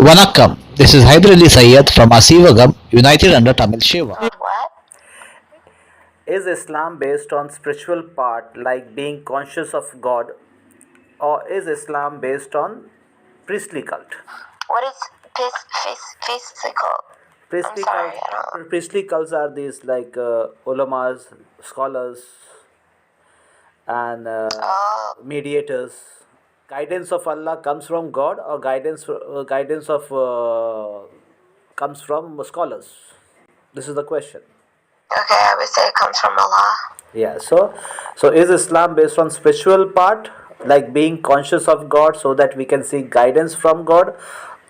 Vanakkam, this is Hyder Ali Syed from Asivagam, United under Tamil Shiva. What? Is Islam based on spiritual part like being conscious of God, or is Islam based on priestly cult? What is physical? Priestly sorry, cults, priestly cults are these like ulamas, scholars, and mediators. Guidance of Allah comes from God, or guidance of comes from scholars. This is the question. Okay, I would say it comes from Allah. Yeah, so is Islam based on spiritual part, like being conscious of God so that we can seek guidance from God,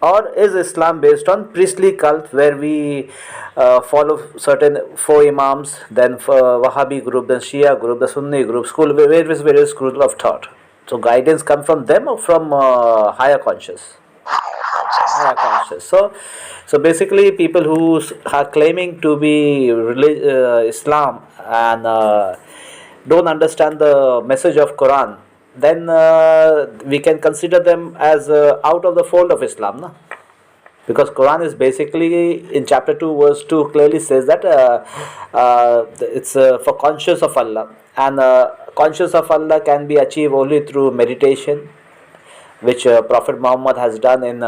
or is Islam based on priestly cult where we follow certain four imams, then Wahhabi group, then Shia group, the Sunni group, school, various schools of thought. So guidance come from them or from higher conscious? Higher conscious. So basically, people who are claiming to be Islam and don't understand the message of Quran, then we can consider them as out of the fold of Islam, no? Because Quran is basically in chapter 2 verse 2 clearly says that it's for conscious of Allah, and conscious of Allah can be achieved only through meditation, which Prophet Muhammad has done in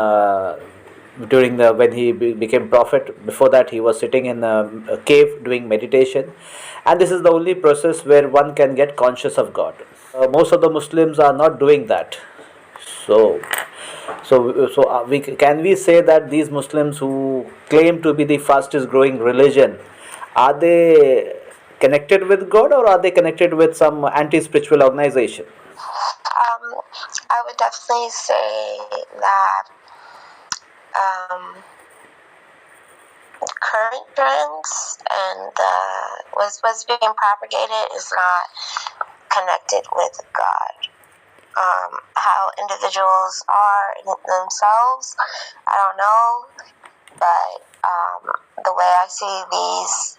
during the when he became prophet. Before that, he was sitting in a cave doing meditation, and this is the only process where one can get conscious of God. Most of the Muslims are not doing that. So, we can we say that these Muslims who claim to be the fastest growing religion, are they connected with God, or are they connected with some anti-spiritual organization? I would definitely say that current trends and what's being propagated is not connected with God. How individuals are in themselves, I don't know, but the way I see these,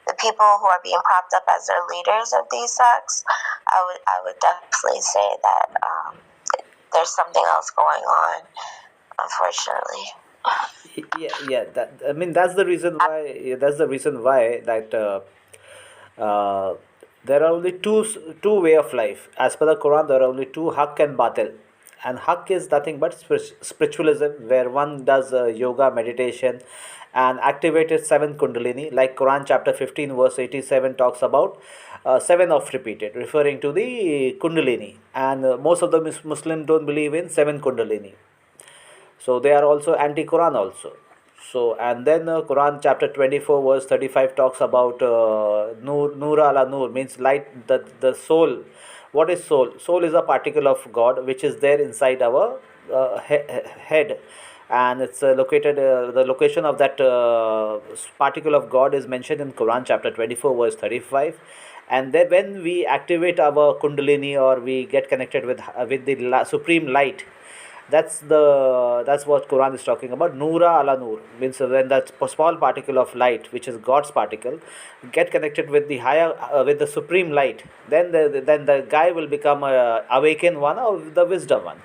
the people who are being propped up as their leaders of these sects, I would definitely say that there's something else going on, unfortunately. Yeah. That, I mean, that's the reason why. That's the reason why that there are only two way of life. As per the Quran, there are only two: haq and batil. And haq is nothing but spiritualism, where one does yoga, meditation, and activated seven kundalini. Like Quran chapter 15, verse 87 talks about seven of repeated, referring to the kundalini. And most of the Muslims don't believe in seven kundalini, so they are also anti-Quran also. So and then Quran chapter 24 verse 35 talks about nur ala nur, means light, the soul. What is soul? Soul is a particle of God which is there inside our head, and it's located, the location of that particle of God is mentioned in Quran chapter 24 verse 35. And then when we activate our kundalini, or we get connected with the supreme light, that's what Quran is talking about. Noora ala Noor means when that small particle of light, which is God's particle, get connected with the higher, with the supreme light, then the guy will become a awakened one, or the wisdom one.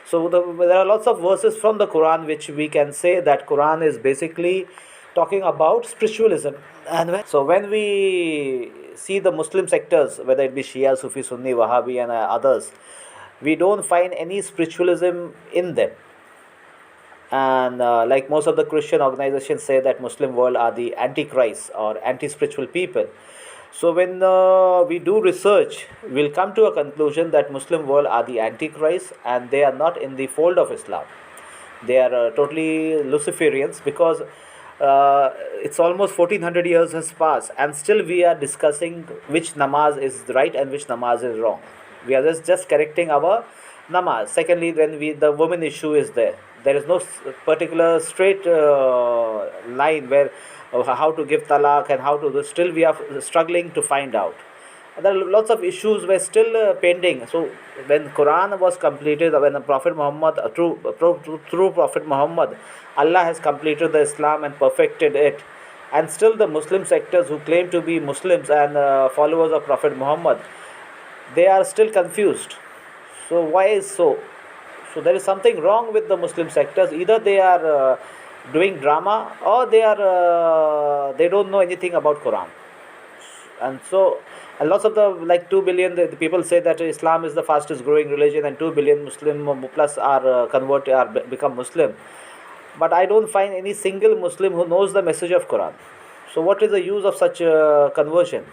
So there are lots of verses from the Quran which we can say that Quran is basically talking about spiritualism. And when we see the Muslim sectors, whether it be Shia, Sufi, Sunni, Wahhabi, and others, we don't find any spiritualism in them. And like most of the Christian organizations say that Muslim world are the antichrist or anti-spiritual people. So when we do research, we'll come to a conclusion that Muslim world are the antichrist, and they are not in the fold of Islam. They are totally Luciferians, because it's almost 1400 years has passed, and still we are discussing which namaz is right and which namaz is wrong. We are just correcting our namaz. Secondly, when the woman issue is there is no particular straight line where how to give talaq and how to do. Still we are struggling to find out. There are lots of issues were still pending. So when Quran was completed, when the Prophet Muhammad, through Prophet Muhammad, Allah has completed the Islam and perfected it, and still the Muslim sectors who claim to be Muslims and followers of Prophet Muhammad, they are still confused. So why is so? So there is something wrong with the Muslim sectors. Either they are doing drama, or they don't know anything about Quran. And so, and lots of the, like 2 billion, the people say that Islam is the fastest growing religion, and 2 billion Muslim plus are become Muslim. But I don't find any single Muslim who knows the message of Quran. So what is the use of such conversion?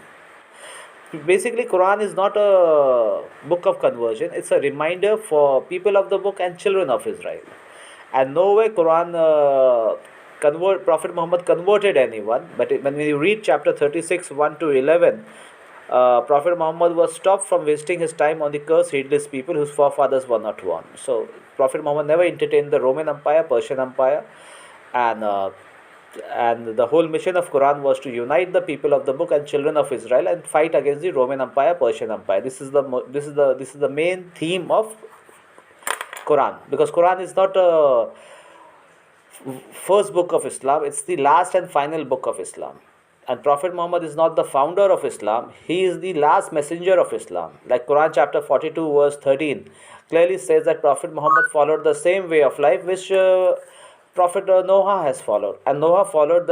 Basically, Quran is not a book of conversion. It's a reminder for people of the book and children of Israel. And no way Quran Prophet Muhammad converted anyone. But when we read chapter 36 1 to 11, Prophet Muhammad was stopped from wasting his time on the cursed, heedless people whose forefathers were not one. So Prophet Muhammad never entertained the Roman Empire, Persian Empire, and the whole mission of Quran was to unite the people of the book and children of Israel and fight against the Roman Empire, Persian Empire. This is the main theme of Quran, because Quran is not a first book of Islam, it's the last and final book of Islam. And Prophet Muhammad is not the founder of Islam, he is the last messenger of Islam. Like Quran chapter 42 verse 13 clearly says that Prophet Muhammad followed the same way of life which Prophet Noah has followed, and Noah followed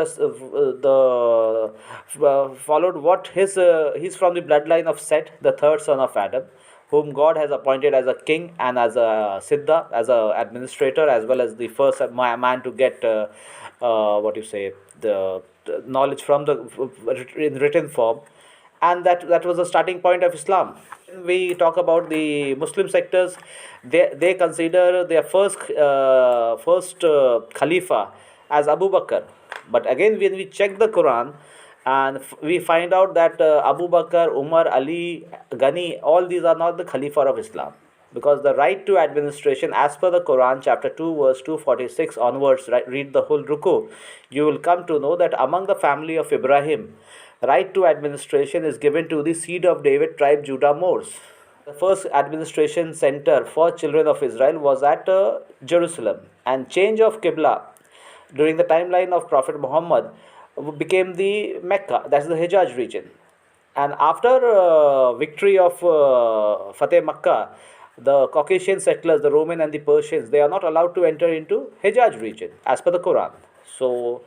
followed what he's from the bloodline of Seth, the third son of Adam, whom God has appointed as a king and as a siddha, as a administrator, as well as the first man to get what you say, the knowledge from the in written form, and that was the starting point of Islam. When we talk about the Muslim sectors, they consider their first Khalifa as Abu Bakr. But again, when we check the Quran, and we find out that Abu Bakr, Umar, Ali, Ghani, all these are not the Khalifa of Islam. Because the right to administration, as per the Quran, chapter 2, verse 246 onwards, right, read the whole ruku, you will come to know that among the family of Ibrahim, right to administration is given to the seed of David, tribe Judah Moors. The first administration center for children of Israel was at Jerusalem. And change of Qibla during the timeline of Prophet Muhammad became the Mecca, that's the Hijaz region. And after victory of Fateh Makkah, the Caucasian settlers, the Roman and the Persians, they are not allowed to enter into Hijaz region as per the Quran. So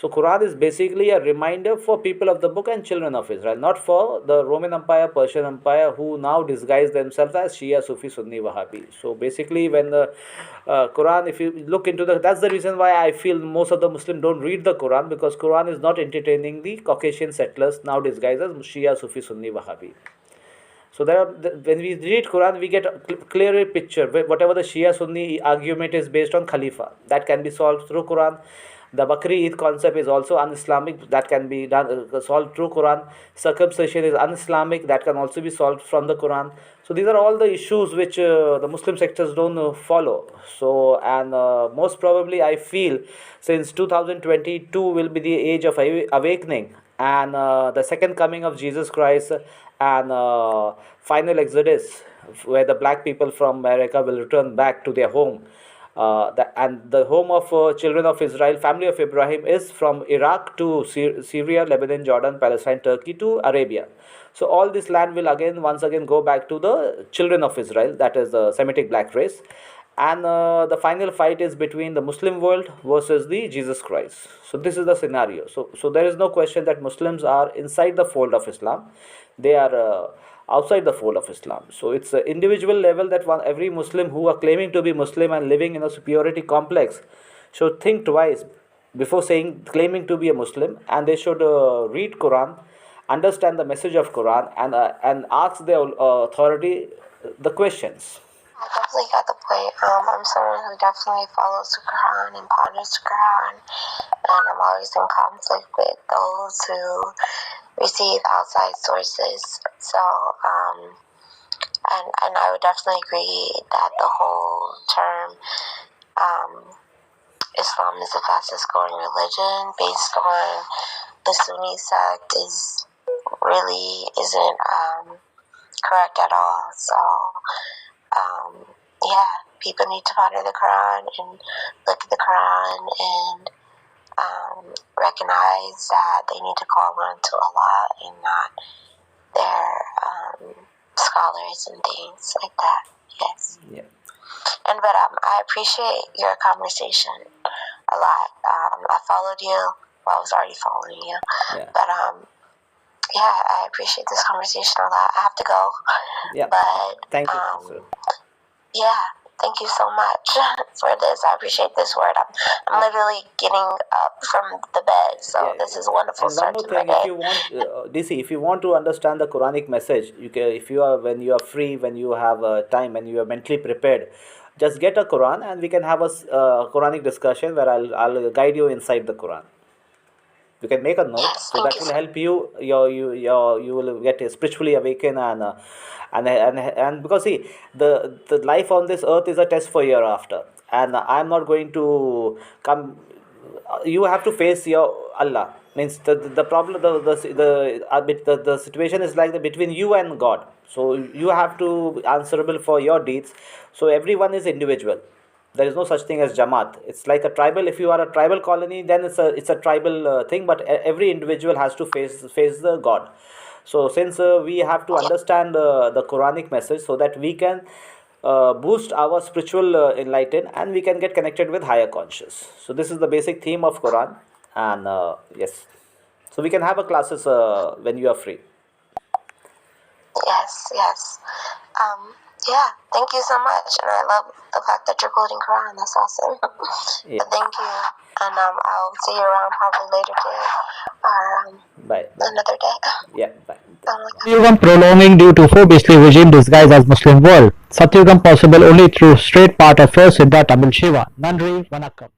Quran is basically a reminder for people of the book and children of Israel, not for the Roman Empire, Persian Empire, who now disguise themselves as Shia, Sufi, Sunni, Wahhabi. So basically, when the Quran, if you look into that's the reason why I feel most of the Muslims don't read the Quran, because Quran is not entertaining the Caucasian settlers now disguised as Shia, Sufi, Sunni, Wahhabi. So when we read Quran, we get a clearer picture. Whatever the Shia Sunni argument is based on Khalifa, that can be solved through Quran. The Bakri Eid concept is also un-Islamic, that can be solved through Quran. Circumcision is un-Islamic, that can also be solved from the Quran. So these are all the issues which the Muslim sectors don't follow. So, and most probably I feel since 2022 will be the age of awakening, and the second coming of Jesus Christ, and final exodus, where the black people from America will return back to their home. And the home of children of Israel, family of Ibrahim, is from Iraq to Syria, Lebanon, Jordan, Palestine, Turkey to Arabia. So all this land will once again go back to the children of Israel, that is the Semitic black race. And the final fight is between the Muslim world versus the Jesus Christ. So this is the scenario. So there is no question that Muslims are inside the fold of Islam. They are outside the fold of Islam. So it's an individual level that every Muslim who are claiming to be Muslim and living in a superiority complex should think twice before claiming to be a Muslim, and they should read Quran, understand the message of Quran, and ask their authority the questions. I definitely got the point. I'm someone who definitely follows the Quran and ponders the Quran, and I'm always in conflict with those who receive outside sources. So, and I would definitely agree that the whole term Islam is the fastest growing religion based on the Sunni sect isn't correct at all. So, people need to ponder the Quran and look at the Quran and recognize that they need to call on to Allah and not their scholars and things like that. Yes. Yeah. But I appreciate your conversation a lot. I followed you. Well, I was already following you. Yeah. But yeah, I appreciate this conversation a lot. I have to go. Yeah. But Thank you, sister. yeah, thank you so much for this. I appreciate this word. I'm literally getting up from the bed, so Yeah, this is a wonderful And one start more to my thing, if day. you want, DC, if you want to understand the Quranic message, you can, if you are when you are free, when you have time, when you are mentally prepared, just get a Quran, and we can have a Quranic discussion where I'll guide you inside the Quran. You can make a note, Yes, so thank that you. will help you. You will get spiritually awakened, and because see, the life on this earth is a test for hereafter, and I'm not going to come. You have to face your Allah. Means the problem, the situation is like between you and God. So you have to answerable for your deeds. So everyone is individual. There is no such thing as Jamaat. It's like a tribal. If you are a tribal colony, then it's a tribal thing. But every individual has to face the God. So since we have to understand the Quranic message, so that we can boost our spiritual enlighten, and we can get connected with higher conscious. So this is the basic theme of Quran, and yes, so we can have a classes when you are free. Yes. Yeah, thank you so much. And I love the fact that you're quoting Quran. That's awesome. Yeah. But thank you. And I'll see you around probably later today or Bye. another day. Yeah. Bye. Satyugam prolonging due to four beastly regime disguised as Muslim world. Satyugam possible only through straight path of first Siddha Tamil Shiva. Nandri Vanakkam.